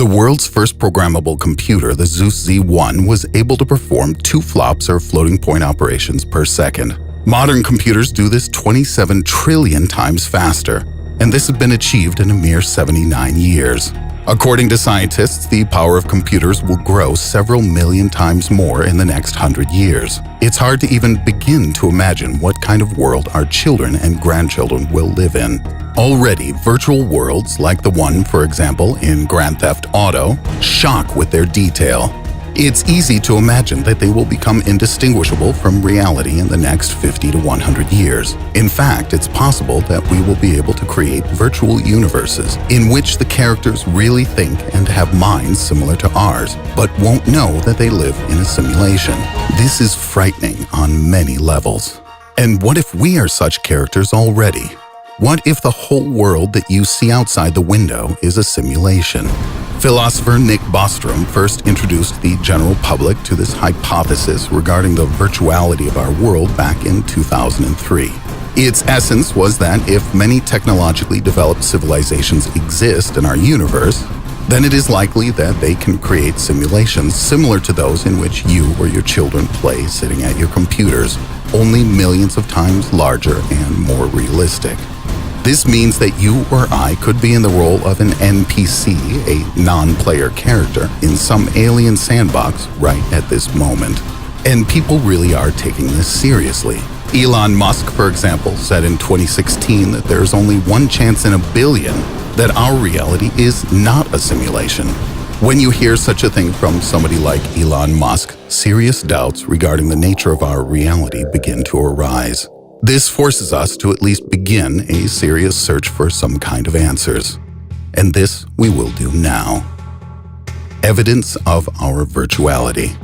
The world's first programmable computer, the Zeus Z1, was able to perform 2 flops or floating point operations per second. Modern computers do this 27 trillion times faster, and this has been achieved in a mere 79 years. According to scientists, the power of computers will grow several million times more in the next 100 years. It's hard to even begin to imagine what kind of world our children and grandchildren will live in. Already, virtual worlds like the one, for example, in Grand Theft Auto, shock with their detail. It's easy to imagine that they will become indistinguishable from reality in the next 50 to 100 years. In fact, it's possible that we will be able to create virtual universes in which the characters really think and have minds similar to ours, but won't know that they live in a simulation. This is frightening on many levels. And what if we are such characters already? What if the whole world that you see outside the window is a simulation? Philosopher Nick Bostrom first introduced the general public to this hypothesis regarding the virtuality of our world back in 2003. Its essence was that if many technologically developed civilizations exist in our universe, then it is likely that they can create simulations similar to those in which you or your children play sitting at your computers, only millions of times larger and more realistic. This means that you or I could be in the role of an NPC, a non-player character, in some alien sandbox right at this moment. And people really are taking this seriously. Elon Musk, for example, said in 2016 that there's only one chance in a billion that our reality is not a simulation. When you hear such a thing from somebody like Elon Musk, serious doubts regarding the nature of our reality begin to arise. This forces us to at least begin a serious search for some kind of answers. And this we will do now. Evidence of our virtuality.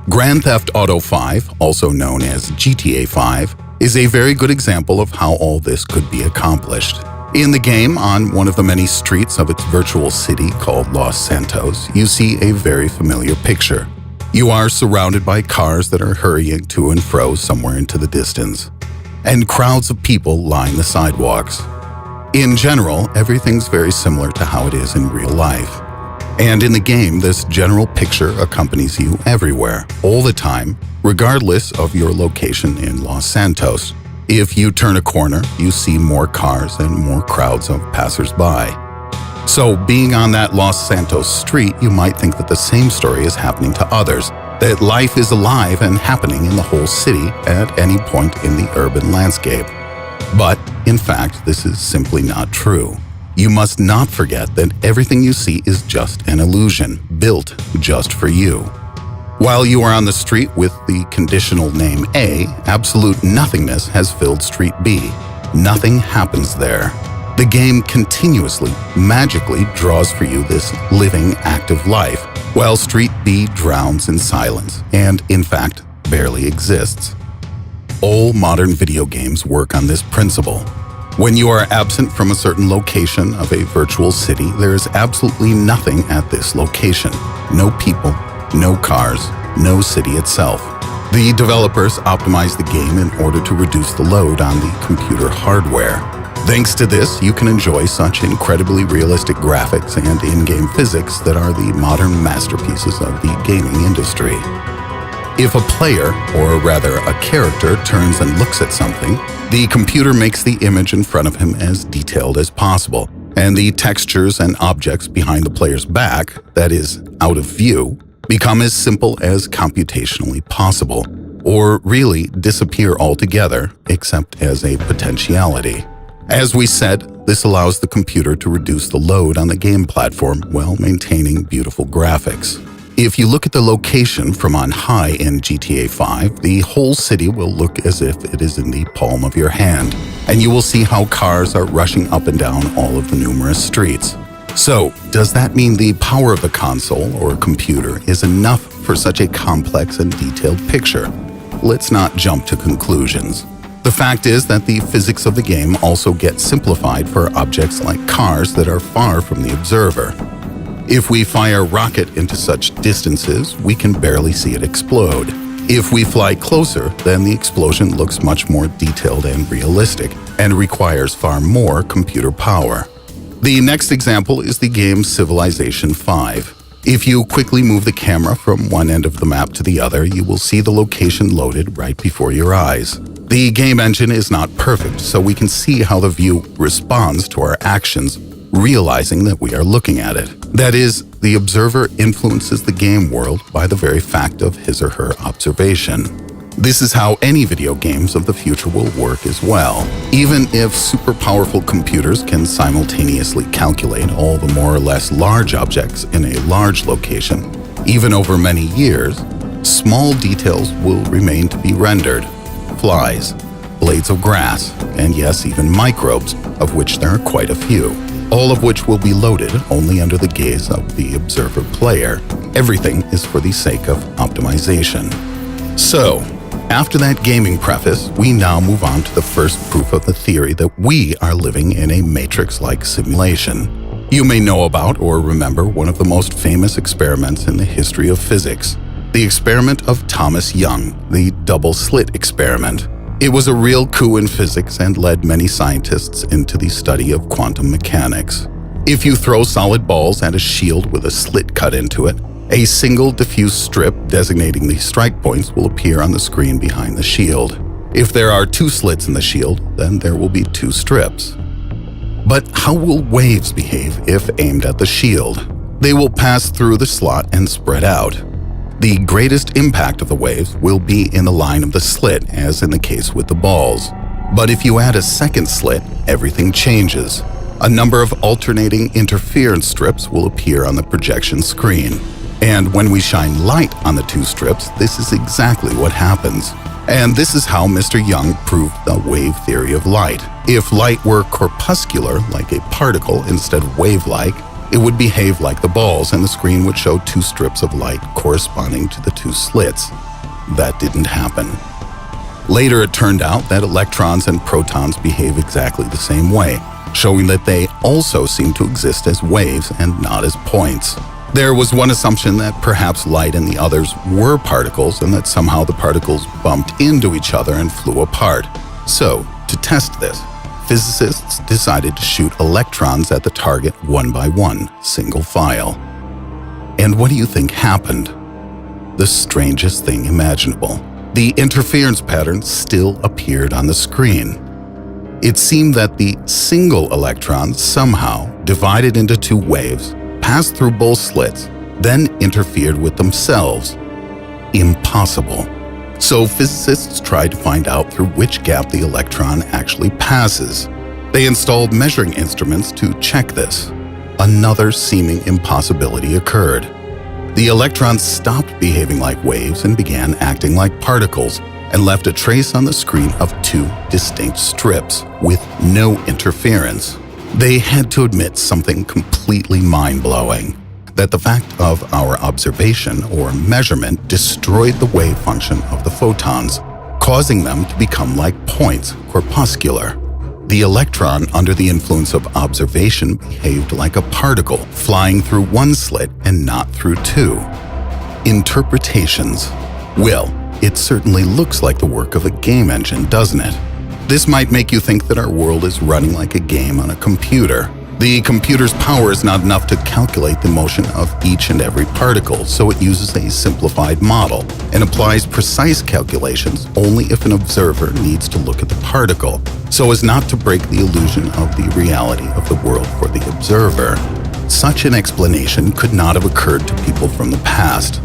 Grand Theft Auto 5, also known as GTA 5, is a very good example of how all this could be accomplished. In the game, on one of the many streets of its virtual city called Los Santos, you see a very familiar picture. You are surrounded by cars that are hurrying to and fro somewhere into the distance, and crowds of people line the sidewalks. In general, everything's very similar to how it is in real life. And in the game, this general picture accompanies you everywhere, all the time, regardless of your location in Los Santos. If you turn a corner, you see more cars and more crowds of passers-by. So, being on that Los Santos street, you might think that the same story is happening to others, that life is alive and happening in the whole city at any point in the urban landscape. But, in fact, this is simply not true. You must not forget that everything you see is just an illusion, built just for you. While you are on the street with the conditional name A, absolute nothingness has filled Street B. Nothing happens there. The game continuously, magically draws for you this living, active life, while Street B drowns in silence and, in fact, barely exists. All modern video games work on this principle. When you are absent from a certain location of a virtual city, there is absolutely nothing at this location. No people, no cars, no city itself. The developers optimize the game in order to reduce the load on the computer hardware. Thanks to this, you can enjoy such incredibly realistic graphics and in-game physics that are the modern masterpieces of the gaming industry. If a player, or rather a character, turns and looks at something, the computer makes the image in front of him as detailed as possible, and the textures and objects behind the player's back, that is, out of view, become as simple as computationally possible, or really disappear altogether, except as a potentiality. As we said, this allows the computer to reduce the load on the game platform while maintaining beautiful graphics. If you look at the location from on high in GTA 5, the whole city will look as if it is in the palm of your hand, and you will see how cars are rushing up and down all of the numerous streets. So, does that mean the power of the console or computer is enough for such a complex and detailed picture? Let's not jump to conclusions. The fact is that the physics of the game also get simplified for objects like cars that are far from the observer. If we fire a rocket into such distances, we can barely see it explode. If we fly closer, then the explosion looks much more detailed and realistic, and requires far more computer power. The next example is the game Civilization V. If you quickly move the camera from one end of the map to the other, you will see the location loaded right before your eyes. The game engine is not perfect, so we can see how the view responds to our actions, realizing that we are looking at it. That is, the observer influences the game world by the very fact of his or her observation. This is how any video games of the future will work as well. Even if super powerful computers can simultaneously calculate all the more or less large objects in a large location, even over many years, small details will remain to be rendered. Flies, blades of grass, and yes, even microbes, of which there are quite a few, all of which will be loaded only under the gaze of the observer player. Everything is for the sake of optimization. So, after that gaming preface, we now move on to the first proof of the theory that we are living in a Matrix-like simulation. You may know about or remember one of the most famous experiments in the history of physics, the experiment of Thomas Young, the double-slit experiment. It was a real coup in physics and led many scientists into the study of quantum mechanics. If you throw solid balls at a shield with a slit cut into it, a single diffuse strip designating the strike points will appear on the screen behind the shield. If there are two slits in the shield, then there will be two strips. But how will waves behave if aimed at the shield? They will pass through the slot and spread out. The greatest impact of the waves will be in the line of the slit, as in the case with the balls. But if you add a second slit, everything changes. A number of alternating interference strips will appear on the projection screen. And when we shine light on the two strips, this is exactly what happens. And this is how Mr. Young proved the wave theory of light. If light were corpuscular, like a particle, instead of wave-like, it would behave like the balls, and the screen would show two strips of light corresponding to the two slits. That didn't happen. Later, it turned out that electrons and protons behave exactly the same way, showing that they also seem to exist as waves and not as points. There was one assumption that perhaps light and the others were particles and that somehow the particles bumped into each other and flew apart. So, to test this, physicists decided to shoot electrons at the target one by one, single file. And what do you think happened? The strangest thing imaginable. The interference pattern still appeared on the screen. It seemed that the single electrons somehow divided into two waves, passed through both slits, then interfered with themselves. Impossible. So physicists tried to find out through which gap the electron actually passes. They installed measuring instruments to check this. Another seeming impossibility occurred. The electrons stopped behaving like waves and began acting like particles, and left a trace on the screen of two distinct strips with no interference. They had to admit something completely mind-blowing, that the fact of our observation or measurement destroyed the wave function of the photons, causing them to become like points, corpuscular. The electron, under the influence of observation, behaved like a particle, flying through one slit and not through two. Interpretations. Well, it certainly looks like the work of a game engine, doesn't it? This might make you think that our world is running like a game on a computer. The computer's power is not enough to calculate the motion of each and every particle, so it uses a simplified model and applies precise calculations only if an observer needs to look at the particle, so as not to break the illusion of the reality of the world for the observer. Such an explanation could not have occurred to people from the past.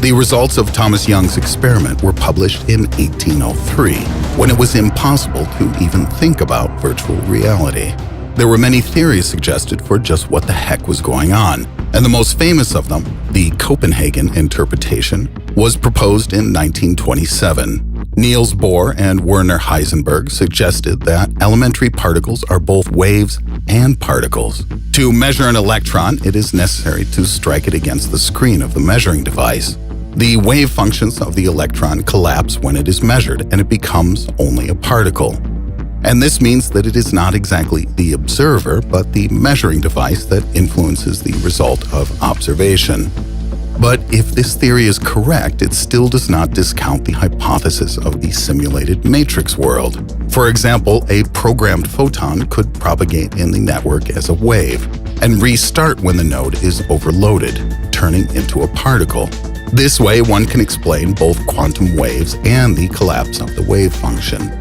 The results of Thomas Young's experiment were published in 1803, when it was impossible to even think about virtual reality. There were many theories suggested for just what the heck was going on, and the most famous of them, the Copenhagen interpretation, was proposed in 1927. Niels Bohr and Werner Heisenberg suggested that elementary particles are both waves and particles. To measure an electron, it is necessary to strike it against the screen of the measuring device. The wave functions of the electron collapse when it is measured, and it becomes only a particle. And this means that it is not exactly the observer, but the measuring device that influences the result of observation. But if this theory is correct, it still does not discount the hypothesis of the simulated matrix world. For example, a programmed photon could propagate in the network as a wave and restart when the node is overloaded, turning into a particle. This way, one can explain both quantum waves and the collapse of the wave function.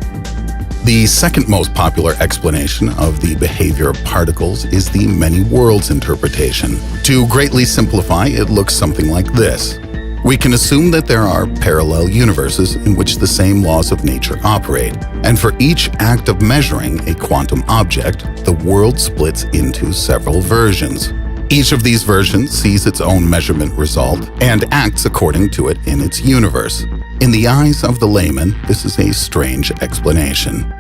The second most popular explanation of the behavior of particles is the many worlds interpretation. To greatly simplify, it looks something like this. We can assume that there are parallel universes in which the same laws of nature operate, and for each act of measuring a quantum object, the world splits into several versions. Each of these versions sees its own measurement result and acts according to it in its universe. In the eyes of the layman, this is a strange explanation.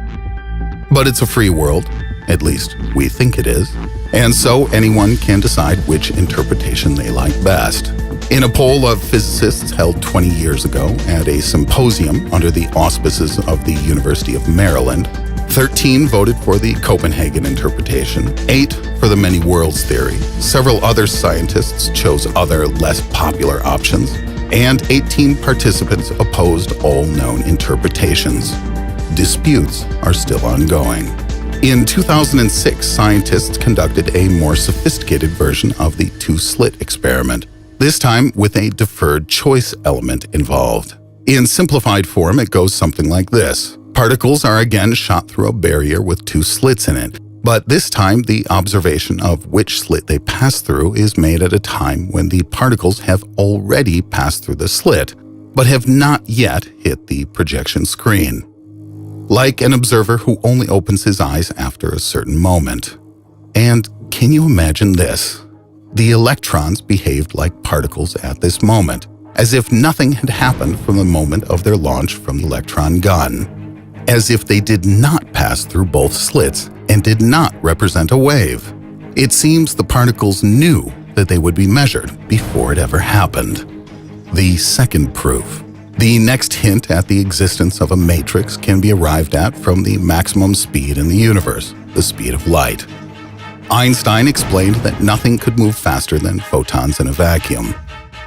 But it's a free world, at least we think it is, and so anyone can decide which interpretation they like best. In a poll of physicists held 20 years ago at a symposium under the auspices of the University of Maryland, 13 voted for the Copenhagen interpretation, 8 for the many worlds theory, several other scientists chose other, less popular options, and 18 participants opposed all known interpretations. Disputes are still ongoing. In 2006, scientists conducted a more sophisticated version of the two-slit experiment, this time with a deferred choice element involved. In simplified form, it goes something like this. Particles are again shot through a barrier with two slits in it, but this time the observation of which slit they pass through is made at a time when the particles have already passed through the slit, but have not yet hit the projection screen. Like an observer who only opens his eyes after a certain moment. And can you imagine this? The electrons behaved like particles at this moment, as if nothing had happened from the moment of their launch from the electron gun. As if they did not pass through both slits and did not represent a wave. It seems the particles knew that they would be measured before it ever happened. The second proof. The next hint at the existence of a matrix can be arrived at from the maximum speed in the universe, the speed of light. Einstein explained that nothing could move faster than photons in a vacuum.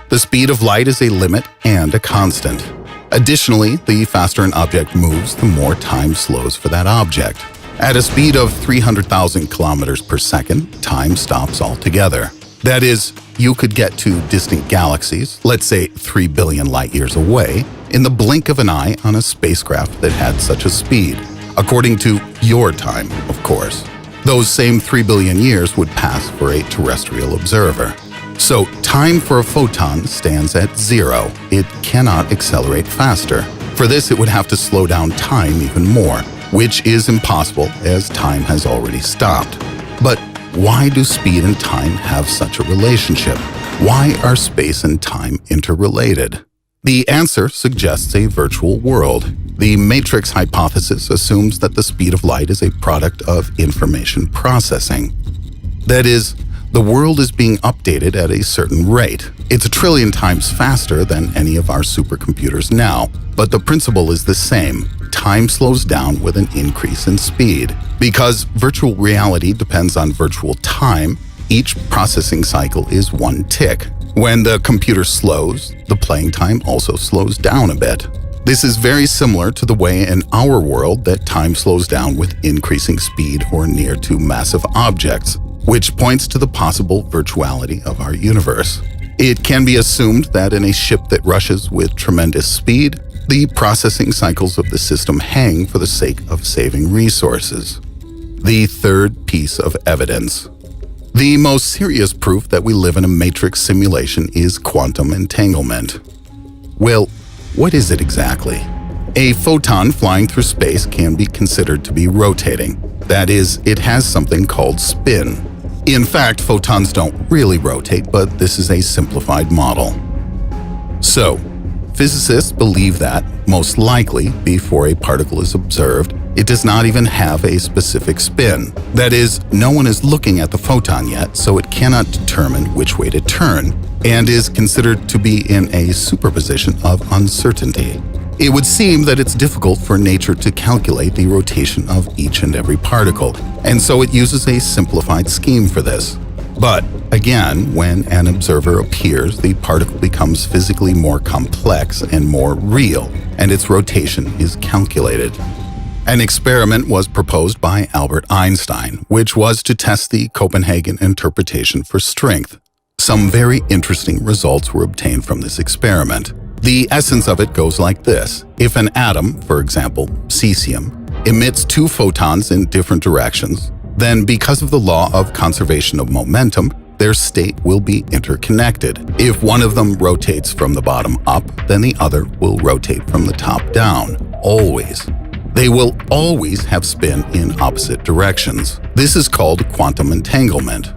The speed of light is a limit and a constant. Additionally, the faster an object moves, the more time slows for that object. At a speed of 300,000 kilometers per second, time stops altogether. That is, you could get to distant galaxies, let's say 3 billion light years away, in the blink of an eye on a spacecraft that had such a speed, according to your time, of course. Those same 3 billion years would pass for a terrestrial observer. So time for a photon stands at 0. It cannot accelerate faster. For this, it would have to slow down time even more, which is impossible as time has already stopped. But why do speed and time have such a relationship? Why are space and time interrelated? The answer suggests a virtual world. The matrix hypothesis assumes that the speed of light is a product of information processing. That is, the world is being updated at a certain rate. It's 1 trillion times faster than any of our supercomputers now, but the principle is the same. Time slows down with an increase in speed. Because virtual reality depends on virtual time, each processing cycle is one tick. When the computer slows, the playing time also slows down a bit. This is very similar to the way in our world that time slows down with increasing speed or near to massive objects, which points to the possible virtuality of our universe. It can be assumed that in a ship that rushes with tremendous speed, the processing cycles of the system hang for the sake of saving resources. The third piece of evidence. The most serious proof that we live in a matrix simulation is quantum entanglement. Well, what is it exactly? A photon flying through space can be considered to be rotating. That is, it has something called spin. In fact, photons don't really rotate, but this is a simplified model. So, physicists believe that, most likely, before a particle is observed, it does not even have a specific spin. That is, no one is looking at the photon yet, so it cannot determine which way to turn, and is considered to be in a superposition of uncertainty. It would seem that it's difficult for nature to calculate the rotation of each and every particle, and so it uses a simplified scheme for this. But again, when an observer appears, the particle becomes physically more complex and more real, and its rotation is calculated. An experiment was proposed by Albert Einstein, which was to test the Copenhagen interpretation for strength. Some very interesting results were obtained from this experiment. The essence of it goes like this. If an atom, for example, cesium, emits two photons in different directions, then because of the law of conservation of momentum, their state will be interconnected. If one of them rotates from the bottom up, then the other will rotate from the top down, always. They will always have spin in opposite directions. This is called quantum entanglement.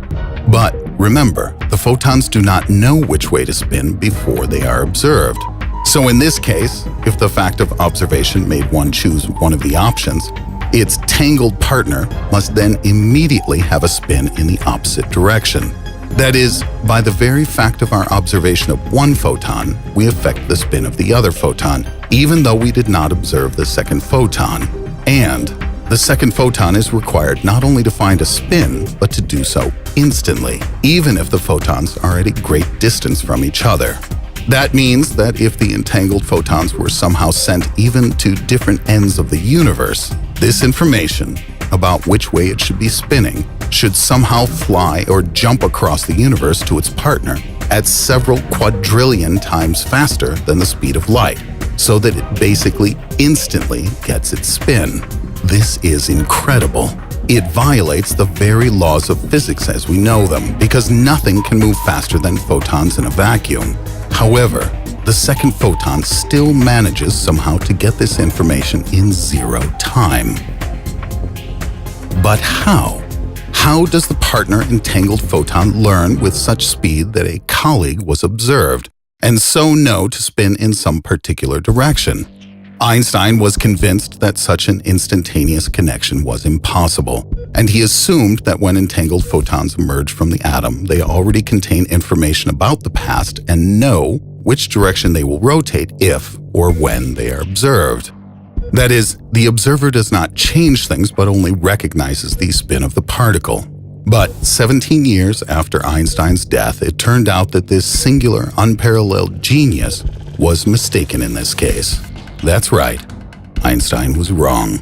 But remember, the photons do not know which way to spin before they are observed. So in this case, if the fact of observation made one choose one of the options, its tangled partner must then immediately have a spin in the opposite direction. That is, by the very fact of our observation of one photon, we affect the spin of the other photon, even though we did not observe the second photon. And the second photon is required not only to find a spin, but to do so instantly, even if the photons are at a great distance from each other. That means that if the entangled photons were somehow sent even to different ends of the universe, this information about which way it should be spinning should somehow fly or jump across the universe to its partner at several quadrillion times faster than the speed of light, so that it basically instantly gets its spin. This is incredible. It violates the very laws of physics as we know them, because nothing can move faster than photons in a vacuum. However, the second photon still manages somehow to get this information in zero time. But how? How does the partner entangled photon learn with such speed that a colleague was observed, and so know to spin in some particular direction? Einstein was convinced that such an instantaneous connection was impossible, and he assumed that when entangled photons emerge from the atom, they already contain information about the past and know which direction they will rotate if or when they are observed. That is, the observer does not change things but only recognizes the spin of the particle. But 17 years after Einstein's death, it turned out that this singular, unparalleled genius was mistaken in this case. That's right, Einstein was wrong.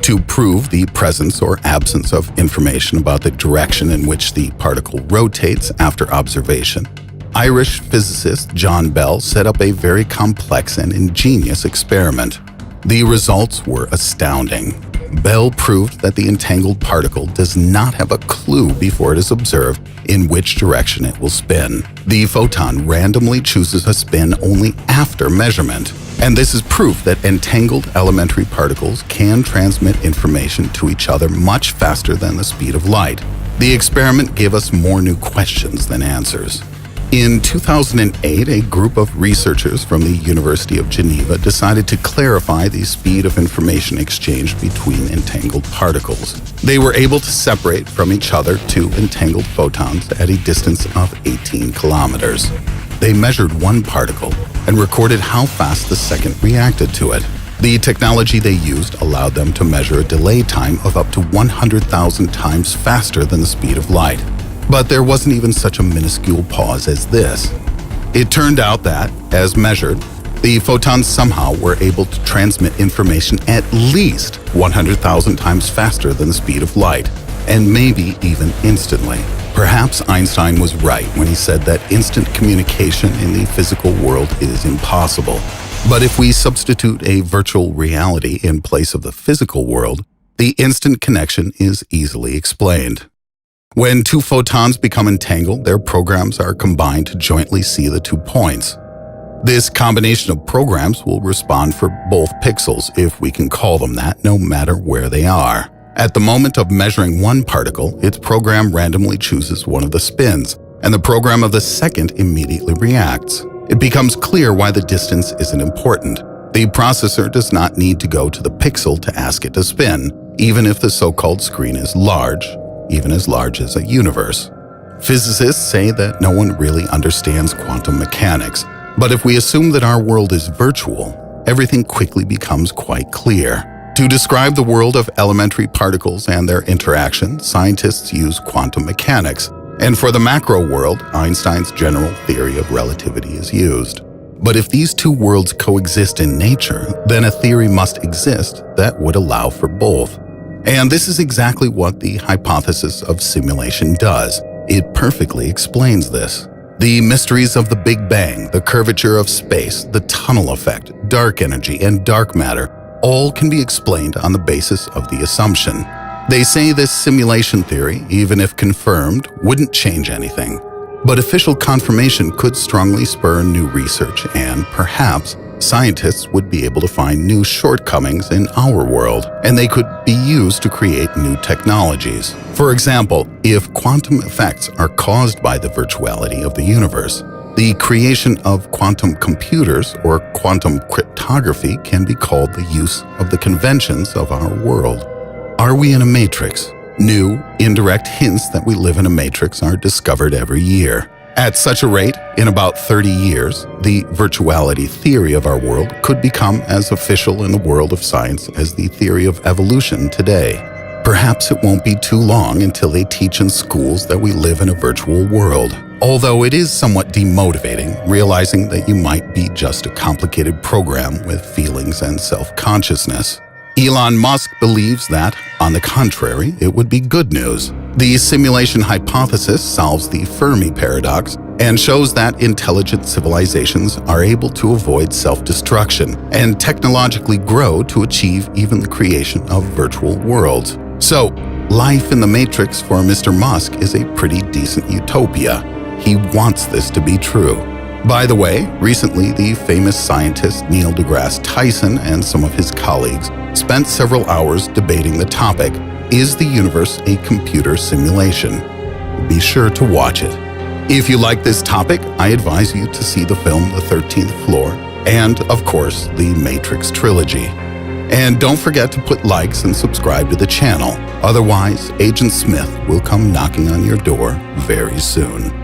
To prove the presence or absence of information about the direction in which the particle rotates after observation, Irish physicist John Bell set up a very complex and ingenious experiment. The results were astounding. Bell proved that the entangled particle does not have a clue before it is observed in which direction it will spin. The photon randomly chooses a spin only after measurement. And this is proof that entangled elementary particles can transmit information to each other much faster than the speed of light. The experiment gave us more new questions than answers. In 2008, a group of researchers from the University of Geneva decided to clarify the speed of information exchange between entangled particles. They were able to separate from each other two entangled photons at a distance of 18 kilometers. They measured one particle and recorded how fast the second reacted to it. The technology they used allowed them to measure a delay time of up to 100,000 times faster than the speed of light. But there wasn't even such a minuscule pause as this. It turned out that, as measured, the photons somehow were able to transmit information at least 100,000 times faster than the speed of light, and maybe even instantly. Perhaps Einstein was right when he said that instant communication in the physical world is impossible. But if we substitute a virtual reality in place of the physical world, the instant connection is easily explained. When two photons become entangled, their programs are combined to jointly see the 2 points. This combination of programs will respond for both pixels, if we can call them that, no matter where they are. At the moment of measuring one particle, its program randomly chooses one of the spins, and the program of the second immediately reacts. It becomes clear why the distance isn't important. The processor does not need to go to the pixel to ask it to spin, even if the so-called screen is large, even as large as a universe. Physicists say that no one really understands quantum mechanics, but if we assume that our world is virtual, everything quickly becomes quite clear. To describe the world of elementary particles and their interaction, scientists use quantum mechanics, And for the macro world, Einstein's general theory of relativity is used. But if these two worlds coexist in nature, then a theory must exist that would allow for both. And this is exactly what the hypothesis of simulation does. It perfectly explains this. The mysteries of the Big Bang, the curvature of space, the tunnel effect, dark energy, and dark matter all can be explained on the basis of the assumption. They say this simulation theory, even if confirmed, wouldn't change anything. But official confirmation could strongly spur new research, and perhaps scientists would be able to find new shortcomings in our world, and they could be used to create new technologies. For example, if quantum effects are caused by the virtuality of the universe, the creation of quantum computers or quantum cryptography can be called the use of the conventions of our world. Are we in a matrix? New, indirect hints that we live in a matrix are discovered every year. At such a rate, in about 30 years, the virtuality theory of our world could become as official in the world of science as the theory of evolution today. Perhaps it won't be too long until they teach in schools that we live in a virtual world. Although it is somewhat demotivating, realizing that you might be just a complicated program with feelings and self-consciousness. Elon Musk believes that, on the contrary, it would be good news. The simulation hypothesis solves the Fermi paradox and shows that intelligent civilizations are able to avoid self-destruction and technologically grow to achieve even the creation of virtual worlds. So, life in the Matrix for Mr. Musk is a pretty decent utopia. He wants this to be true. By the way, recently the famous scientist Neil deGrasse Tyson and some of his colleagues spent several hours debating the topic, is the universe a computer simulation? Be sure to watch it. If you like this topic, I advise you to see the film The 13th Floor and, of course, the Matrix trilogy. And don't forget to put likes and subscribe to the channel. Otherwise, Agent Smith will come knocking on your door very soon.